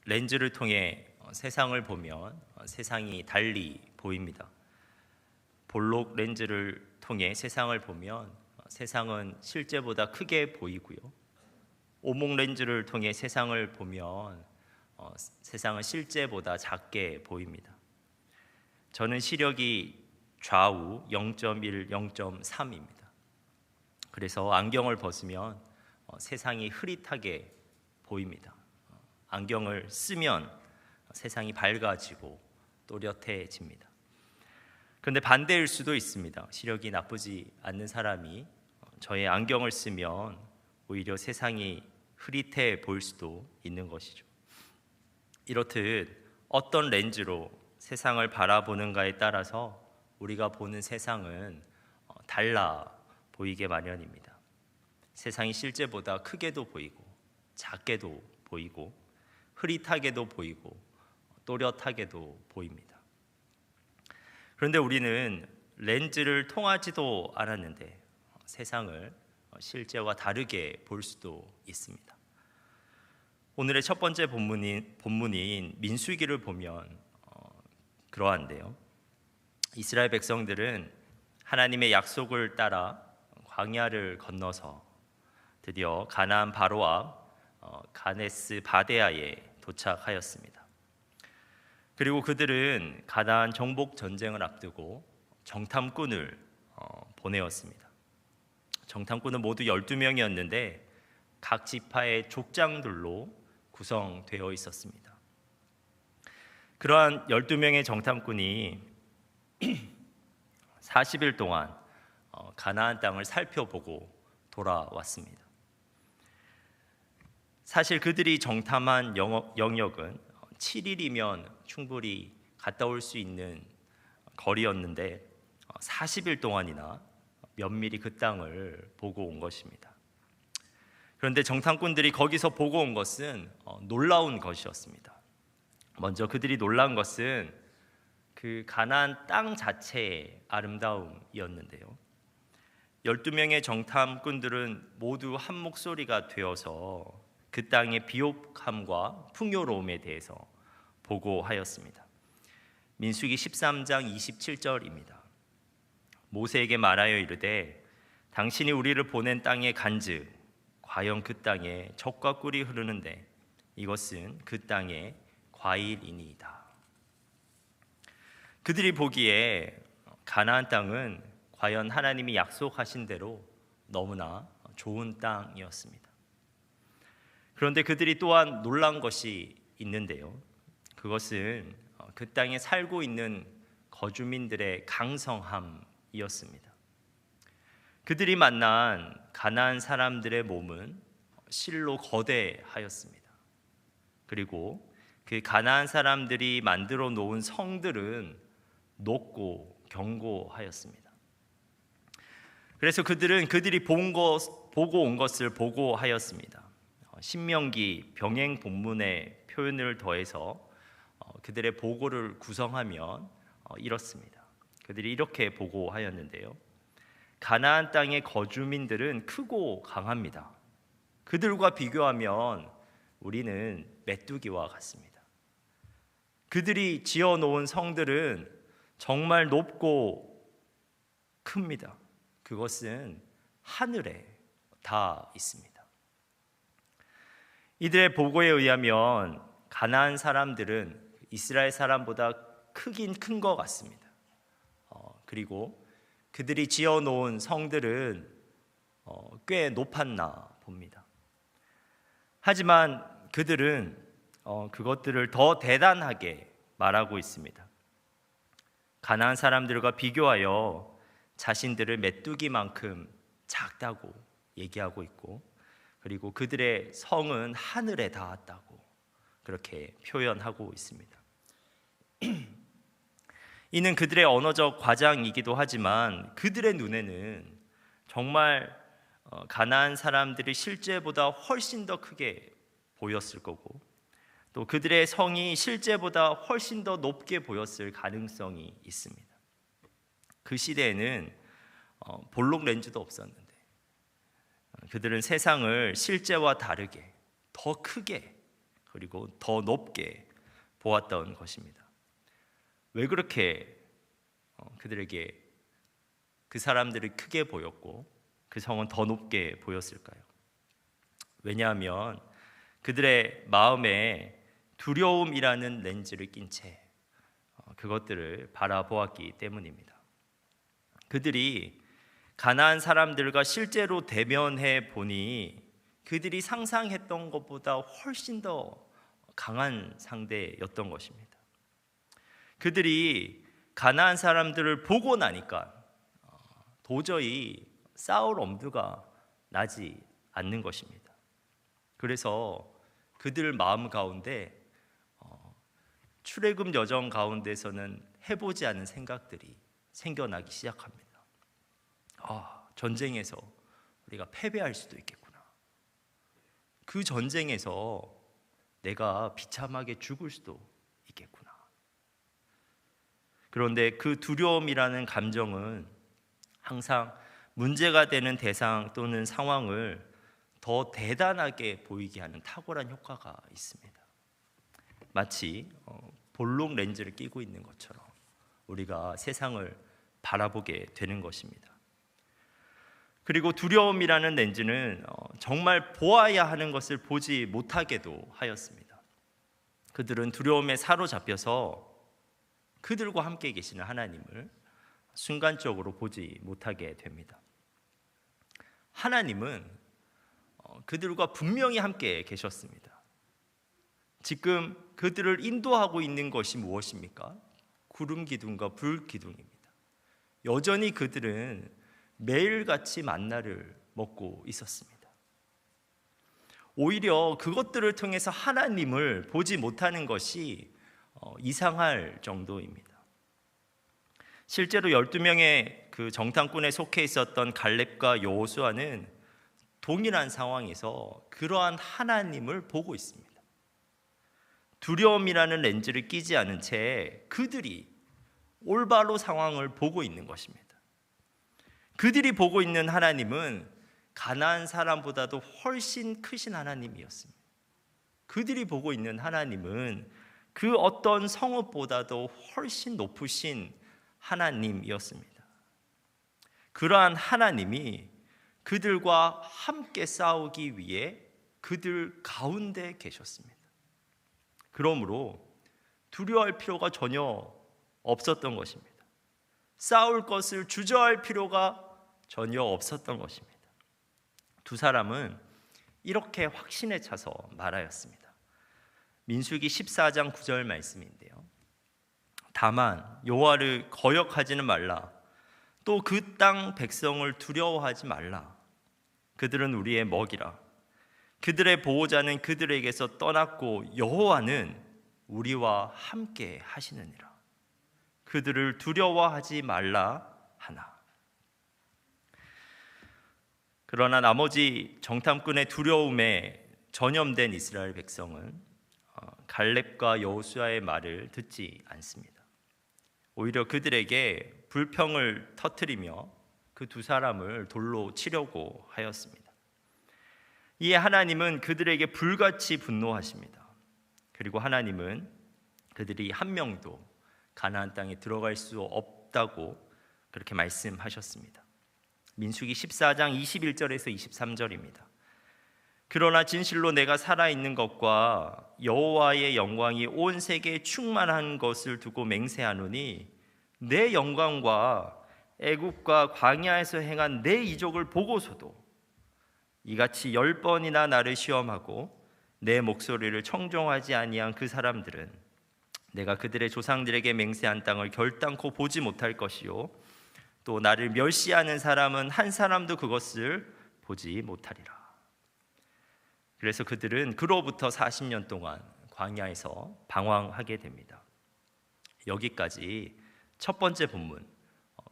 렌즈를 통해 세상을 보면 세상이 달리 보입니다. 볼록 렌즈를 통해 세상을 보면 세상은 실제보다 크게 보이고요. 오목 렌즈를 통해 세상을 보면 세상은 실제보다 작게 보입니다. 저는 시력이 좌우 0.1, 0.3입니다. 그래서 안경을 벗으면 세상이 흐릿하게 보입니다. 안경을 쓰면 세상이 밝아지고 또렷해집니다. 그런데 반대일 수도 있습니다. 시력이 나쁘지 않는 사람이 저의 안경을 쓰면 오히려 세상이 흐릿해 보일 수도 있는 것이죠. 이렇듯 어떤 렌즈로 세상을 바라보는가에 따라서 우리가 보는 세상은 달라 보이게 마련입니다. 세상이 실제보다 크게도 보이고 작게도 보이고 흐릿하게도 보이고 또렷하게도 보입니다. 그런데 우리는 렌즈를 통하지도 않았는데 세상을 실제와 다르게 볼 수도 있습니다. 오늘의 첫 번째 본문인 민수기를 보면 그러한데요. 이스라엘 백성들은 하나님의 약속을 따라 광야를 건너서 드디어 가나안 바로 앞 가네스 바데아에 도착하였습니다. 그리고 그들은 가나안 정복 전쟁을 앞두고 정탐꾼을 보내었습니다. 정탐꾼은 모두 12명이었는데 각 지파의 족장들로 구성되어 있었습니다. 그러한 12명의 정탐꾼이 40일 동안 가나안 땅을 살펴보고 돌아왔습니다. 사실 그들이 정탐한 영역은 7일이면 충분히 갔다 올 수 있는 거리였는데 40일 동안이나 면밀히 그 땅을 보고 온 것입니다. 그런데 정탐꾼들이 거기서 보고 온 것은 놀라운 것이었습니다. 먼저 그들이 놀란 것은 그 가나안 땅 자체의 아름다움이었는데요. 12명의 정탐꾼들은 모두 한 목소리가 되어서 그 땅의 비옥함과 풍요로움에 대해서 보고하였습니다. 민수기 13장 27절입니다. 모세에게 말하여 이르되 당신이 우리를 보낸 땅의 간즉 과연 그 땅에 젖과 꿀이 흐르는데 이것은 그 땅의 과일이니이다. 그들이 보기에 가나안 땅은 과연 하나님이 약속하신 대로 너무나 좋은 땅이었습니다. 그런데 그들이 또한 놀란 것이 있는데요. 그것은 그 땅에 살고 있는 거주민들의 강성함이었습니다. 그들이 만난 가나안 사람들의 몸은 실로 거대하였습니다. 그리고 그 가나안 사람들이 만들어 놓은 성들은 높고 견고하였습니다. 그래서 그들이 보고 온 것을 보고하였습니다. 신명기 병행 본문의 표현을 더해서 그들의 보고를 구성하면 이렇습니다. 그들이 이렇게 보고하였는데요. 가나안 땅의 거주민들은 크고 강합니다. 그들과 비교하면 우리는 메뚜기와 같습니다. 그들이 지어놓은 성들은 정말 높고 큽니다. 그것은 하늘에 다 있습니다. 이들의 보고에 의하면 가나안 사람들은 이스라엘 사람보다 크긴 큰 것 같습니다. 그리고 그들이 지어놓은 성들은 꽤 높았나 봅니다. 하지만 그들은 그것들을 더 대단하게 말하고 있습니다. 가나안 사람들과 비교하여 자신들을 메뚜기만큼 작다고 얘기하고 있고, 그리고 그들의 성은 하늘에 닿았다고 그렇게 표현하고 있습니다. 이는 그들의 언어적 과장이기도 하지만 그들의 눈에는 정말 가나안 사람들이 실제보다 훨씬 더 크게 보였을 거고, 또 그들의 성이 실제보다 훨씬 더 높게 보였을 가능성이 있습니다. 그 시대에는 볼록 렌즈도 없었는데 그들은 세상을 실제와 다르게 더 크게 그리고 더 높게 보았던 것입니다. 왜 그렇게 그들에게 그 사람들이 크게 보였고 그 성은 더 높게 보였을까요? 왜냐하면 그들의 마음에 두려움이라는 렌즈를 낀 채 그것들을 바라보았기 때문입니다. 그들이 가나안 사람들과 실제로 대면해 보니 그들이 상상했던 것보다 훨씬 더 강한 상대였던 것입니다. 그들이 가나안 사람들을 보고 나니까 도저히 싸울 엄두가 나지 않는 것입니다. 그래서 그들 마음 가운데 출애굽 여정 가운데서는 해보지 않은 생각들이 생겨나기 시작합니다. 전쟁에서 우리가 패배할 수도 있겠구나. 그 전쟁에서 내가 비참하게 죽을 수도 있겠구나. 그런데 그 두려움이라는 감정은 항상 문제가 되는 대상 또는 상황을 더 대단하게 보이게 하는 탁월한 효과가 있습니다. 마치 볼록 렌즈를 끼고 있는 것처럼 우리가 세상을 바라보게 되는 것입니다. 그리고 두려움이라는 렌즈는 정말 보아야 하는 것을 보지 못하게도 하였습니다. 그들은 두려움에 사로잡혀서 그들과 함께 계시는 하나님을 순간적으로 보지 못하게 됩니다. 하나님은 그들과 분명히 함께 계셨습니다. 지금 그들을 인도하고 있는 것이 무엇입니까? 구름 기둥과 불 기둥입니다. 여전히 그들은 매일같이 만나를 먹고 있었습니다. 오히려 그것들을 통해서 하나님을 보지 못하는 것이 이상할 정도입니다. 실제로 12명의 그 정탐꾼에 속해 있었던 갈렙과 여호수아는 동일한 상황에서 그러한 하나님을 보고 있습니다. 두려움이라는 렌즈를 끼지 않은 채 그들이 올바로 상황을 보고 있는 것입니다. 그들이 보고 있는 하나님은 가나안 사람보다도 훨씬 크신 하나님이었습니다. 그들이 보고 있는 하나님은 그 어떤 성읍보다도 훨씬 높으신 하나님이었습니다. 그러한 하나님이 그들과 함께 싸우기 위해 그들 가운데 계셨습니다. 그러므로 두려워할 필요가 전혀 없었던 것입니다. 싸울 것을 주저할 필요가 전혀 없었던 것입니다. 두 사람은 이렇게 확신에 차서 말하였습니다. 민수기 14장 9절 말씀인데요. 다만 여호와를 거역하지는 말라. 또 그 땅 백성을 두려워하지 말라. 그들은 우리의 먹이라. 그들의 보호자는 그들에게서 떠났고 여호와는 우리와 함께 하시느니라. 그들을 두려워하지 말라 하나. 그러나 나머지 정탐꾼의 두려움에 전염된 이스라엘 백성은 갈렙과 여호수아의 말을 듣지 않습니다. 오히려 그들에게 불평을 터뜨리며 그 두 사람을 돌로 치려고 하였습니다. 이에 하나님은 그들에게 불같이 분노하십니다. 그리고 하나님은 그들이 한 명도 가나안 땅에 들어갈 수 없다고 그렇게 말씀하셨습니다. 민수기 14장 21절에서 23절입니다. 그러나 진실로 내가 살아있는 것과 여호와의 영광이 온 세계에 충만한 것을 두고 맹세하노니 내 영광과 애굽과 광야에서 행한 내 이적을 보고서도 이같이 10번이나 나를 시험하고 내 목소리를 청종하지 아니한 그 사람들은 내가 그들의 조상들에게 맹세한 땅을 결단코 보지 못할 것이요 또 나를 멸시하는 사람은 한 사람도 그것을 보지 못하리라. 그래서 그들은 그로부터 40년 동안 광야에서 방황하게 됩니다. 여기까지 첫 번째 본문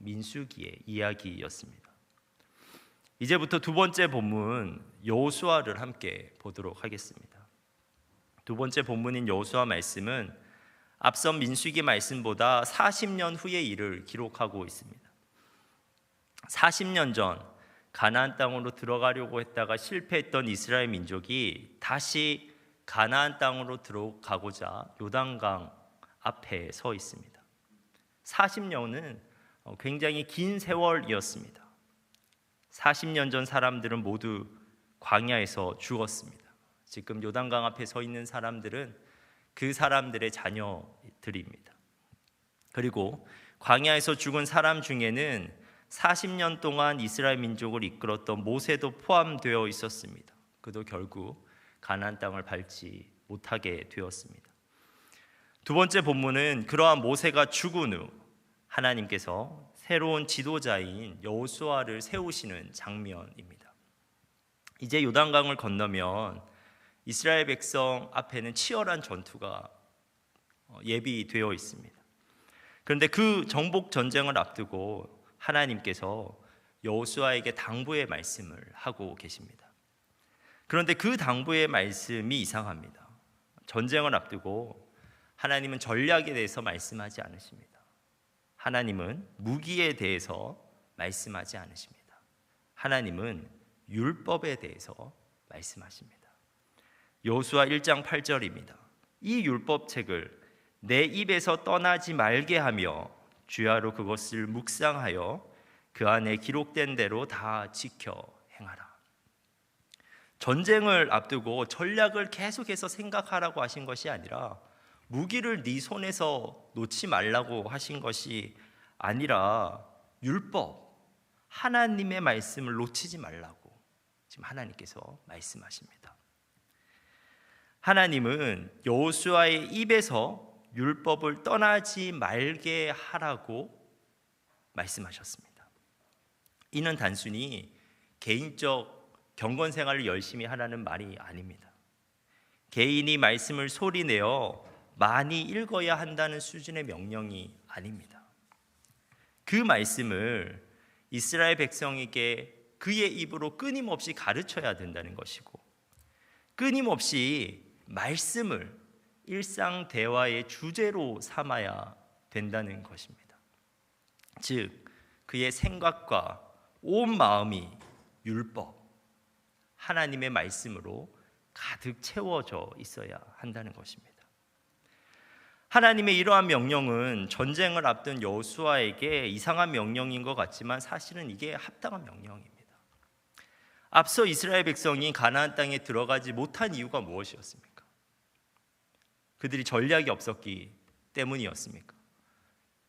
민수기의 이야기였습니다. 이제부터 두 번째 본문 여호수아를 함께 보도록 하겠습니다. 두 번째 본문인 여호수아 말씀은 앞선 민수기 말씀보다 40년 후의 일을 기록하고 있습니다. 40년 전 가나안 땅으로 들어가려고 했다가 실패했던 이스라엘 민족이 다시 가나안 땅으로 들어가고자 요단강 앞에 서 있습니다. 40년은 굉장히 긴 세월이었습니다. 40년 전 사람들은 모두 광야에서 죽었습니다. 지금 요단강 앞에 서 있는 사람들은 그 사람들의 자녀들입니다. 그리고 광야에서 죽은 사람 중에는 40년 동안 이스라엘 민족을 이끌었던 모세도 포함되어 있었습니다. 그도 결국 가나안 땅을 밟지 못하게 되었습니다. 두 번째 본문은 그러한 모세가 죽은 후 하나님께서 새로운 지도자인 여호수아를 세우시는 장면입니다. 이제 요단강을 건너면 이스라엘 백성 앞에는 치열한 전투가 예비되어 있습니다. 그런데 그 정복 전쟁을 앞두고 하나님께서 여호수아에게 당부의 말씀을 하고 계십니다. 그런데 그 당부의 말씀이 이상합니다. 전쟁을 앞두고 하나님은 전략에 대해서 말씀하지 않으십니다. 하나님은 무기에 대해서 말씀하지 않으십니다. 하나님은 율법에 대해서 말씀하십니다. 여호수아 1장 8절입니다. 이 율법책을 내 입에서 떠나지 말게 하며 주야로 그것을 묵상하여 그 안에 기록된 대로 다 지켜 행하라. 전쟁을 앞두고 전략을 계속해서 생각하라고 하신 것이 아니라 무기를 네 손에서 놓지 말라고 하신 것이 아니라 율법, 하나님의 말씀을 놓치지 말라고 지금 하나님께서 말씀하십니다. 하나님은 여호수아의 입에서 율법을 떠나지 말게 하라고 말씀하셨습니다. 이는 단순히 개인적 경건 생활을 열심히 하라는 말이 아닙니다. 개인이 말씀을 소리내어 많이 읽어야 한다는 수준의 명령이 아닙니다. 그 말씀을 이스라엘 백성에게 그의 입으로 끊임없이 가르쳐야 된다는 것이고, 끊임없이 말씀을 일상 대화의 주제로 삼아야 된다는 것입니다. 즉, 그의 생각과 온 마음이 율법, 하나님의 말씀으로 가득 채워져 있어야 한다는 것입니다. 하나님의 이러한 명령은 전쟁을 앞둔 여호수아에게 이상한 명령인 것 같지만 사실은 이게 합당한 명령입니다. 앞서 이스라엘 백성이 가나안 땅에 들어가지 못한 이유가 무엇이었습니까? 그들이 전략이 없었기 때문이었습니까?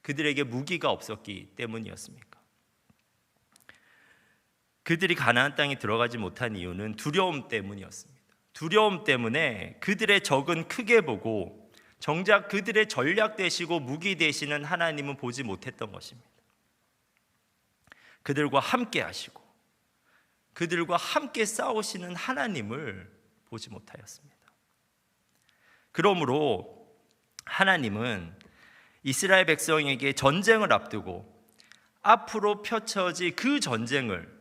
그들에게 무기가 없었기 때문이었습니까? 그들이 가나안 땅에 들어가지 못한 이유는 두려움 때문이었습니다. 두려움 때문에 그들의 적은 크게 보고 정작 그들의 전략 되시고 무기 되시는 하나님은 보지 못했던 것입니다. 그들과 함께 하시고 그들과 함께 싸우시는 하나님을 보지 못하였습니다. 그러므로 하나님은 이스라엘 백성에게 전쟁을 앞두고 앞으로 펼쳐질 그 전쟁을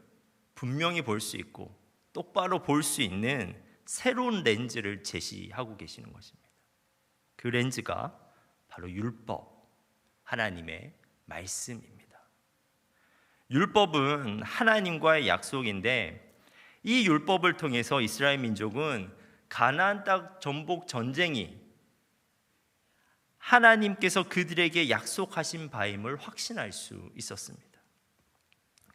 분명히 볼 수 있고 똑바로 볼 수 있는 새로운 렌즈를 제시하고 계시는 것입니다. 그 렌즈가 바로 율법, 하나님의 말씀입니다. 율법은 하나님과의 약속인데 이 율법을 통해서 이스라엘 민족은 가나안 땅 정복 전쟁이 하나님께서 그들에게 약속하신 바임을 확신할 수 있었습니다.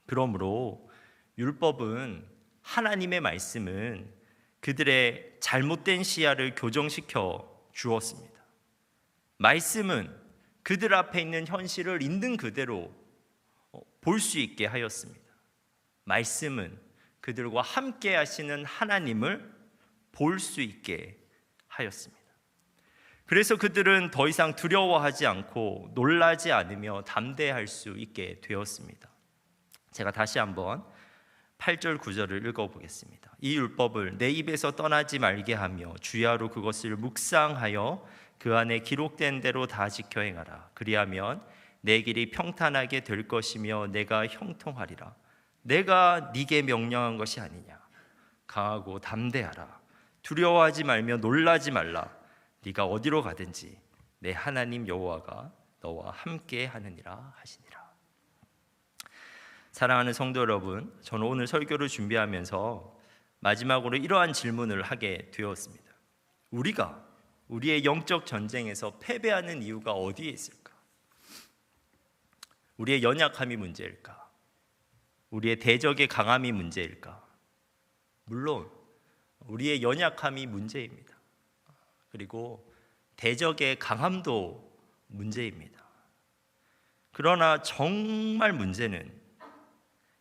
그러므로 율법은, 하나님의 말씀은 그들의 잘못된 시야를 교정시켜 주었습니다. 말씀은 그들 앞에 있는 현실을 있는 그대로 볼 수 있게 하였습니다. 말씀은 그들과 함께 하시는 하나님을 볼 수 있게 하였습니다. 그래서 그들은 더 이상 두려워하지 않고 놀라지 않으며 담대할 수 있게 되었습니다. 제가 다시 한번 8절 9절을 읽어보겠습니다. 이 율법을 내 입에서 떠나지 말게 하며 주야로 그것을 묵상하여 그 안에 기록된 대로 다 지켜 행하라. 그리하면 내 길이 평탄하게 될 것이며 내가 형통하리라. 내가 네게 명령한 것이 아니냐. 강하고 담대하라. 두려워하지 말며 놀라지 말라. 네가 어디로 가든지 내 하나님 여호와가 너와 함께 하느니라 하시니라. 사랑하는 성도 여러분, 저는 오늘 설교를 준비하면서 마지막으로 이러한 질문을 하게 되었습니다. 우리가 우리의 영적 전쟁에서 패배하는 이유가 어디에 있을까? 우리의 연약함이 문제일까? 우리의 대적의 강함이 문제일까? 물론 우리의 연약함이 문제입니다. 그리고 대적의 강함도 문제입니다. 그러나 정말 문제는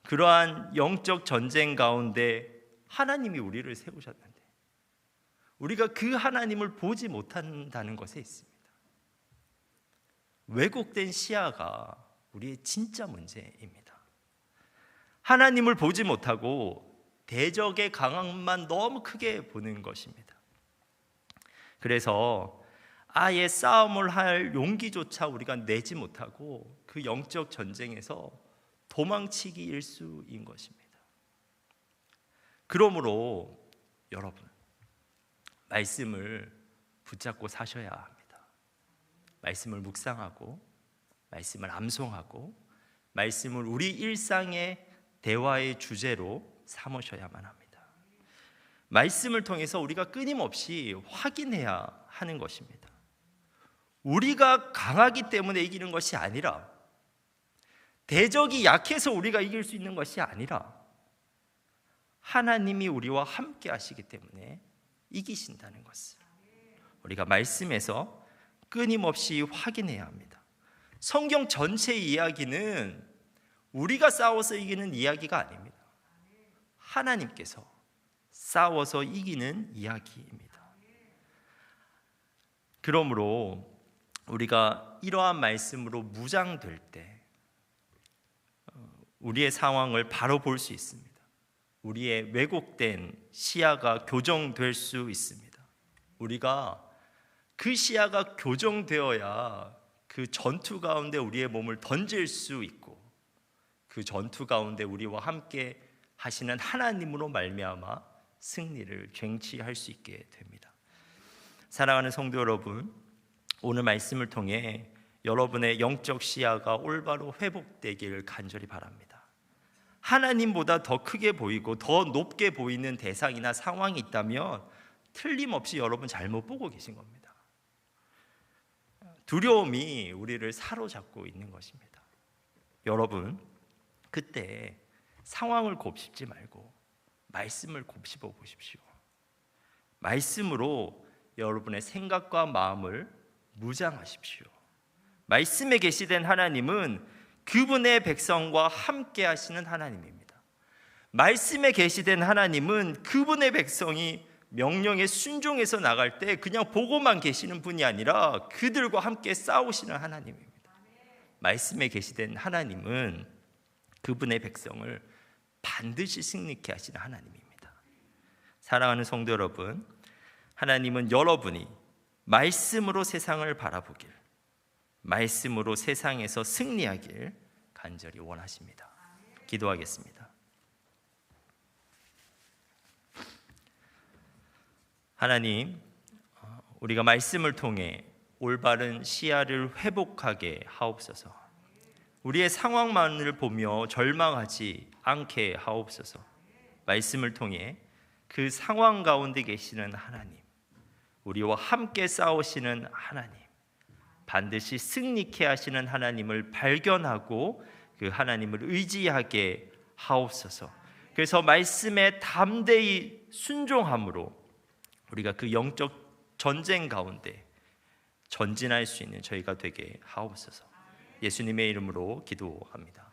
그러한 영적 전쟁 가운데 하나님이 우리를 세우셨는데 우리가 그 하나님을 보지 못한다는 것에 있습니다. 왜곡된 시야가 우리의 진짜 문제입니다. 하나님을 보지 못하고 대적의 강함만 너무 크게 보는 것입니다. 그래서 아예 싸움을 할 용기조차 우리가 내지 못하고 그 영적 전쟁에서 도망치기 일수인 것입니다. 그러므로 여러분, 말씀을 붙잡고 사셔야 합니다. 말씀을 묵상하고 말씀을 암송하고 말씀을 우리 일상의 대화의 주제로 삼으셔야만 합니다. 말씀을 통해서 우리가 끊임없이 확인해야 하는 것입니다. 우리가 강하기 때문에 이기는 것이 아니라, 대적이 약해서 우리가 이길 수 있는 것이 아니라 하나님이 우리와 함께 하시기 때문에 이기신다는 것을 우리가 말씀에서 끊임없이 확인해야 합니다. 성경 전체 이야기는 우리가 싸워서 이기는 이야기가 아닙니다. 하나님께서 싸워서 이기는 이야기입니다. 그러므로 우리가 이러한 말씀으로 무장될 때 우리의 상황을 바로 볼 수 있습니다. 우리의 왜곡된 시야가 교정될 수 있습니다. 우리가 그 시야가 교정되어야 그 전투 가운데 우리의 몸을 던질 수 있고 그 전투 가운데 우리와 함께 하시는 하나님으로 말미암아 승리를 쟁취할 수 있게 됩니다. 사랑하는 성도 여러분, 오늘 말씀을 통해 여러분의 영적 시야가 올바로 회복되길 간절히 바랍니다. 하나님보다 더 크게 보이고 더 높게 보이는 대상이나 상황이 있다면 틀림없이 여러분 잘못 보고 계신 겁니다. 두려움이 우리를 사로잡고 있는 것입니다. 여러분, 그때 상황을 곱씹지 말고 말씀을 곱씹어 보십시오. 말씀으로 여러분의 생각과 마음을 무장하십시오. 말씀에 계시된 하나님은 그분의 백성과 함께 하시는 하나님입니다. 말씀에 계시된 하나님은 그분의 백성이 명령에 순종해서 나갈 때 그냥 보고만 계시는 분이 아니라 그들과 함께 싸우시는 하나님입니다. 말씀에 계시된 하나님은 그분의 백성을 반드시 승리케 하시는 하나님입니다. 사랑하는 성도 여러분, 하나님은 여러분이 말씀으로 세상을 바라보길, 말씀으로 세상에서 승리하길 간절히 원하십니다. 기도하겠습니다. 하나님, 우리가 말씀을 통해 올바른 시야를 회복하게 하옵소서. 우리의 상황만을 보며 절망하지 않게 하옵소서. 말씀을 통해 그 상황 가운데 계시는 하나님, 우리와 함께 싸우시는 하나님, 반드시 승리케 하시는 하나님을 발견하고 그 하나님을 의지하게 하옵소서. 그래서 말씀에 담대히 순종함으로 우리가 그 영적 전쟁 가운데 전진할 수 있는 저희가 되게 하옵소서. 예수님의 이름으로 기도합니다.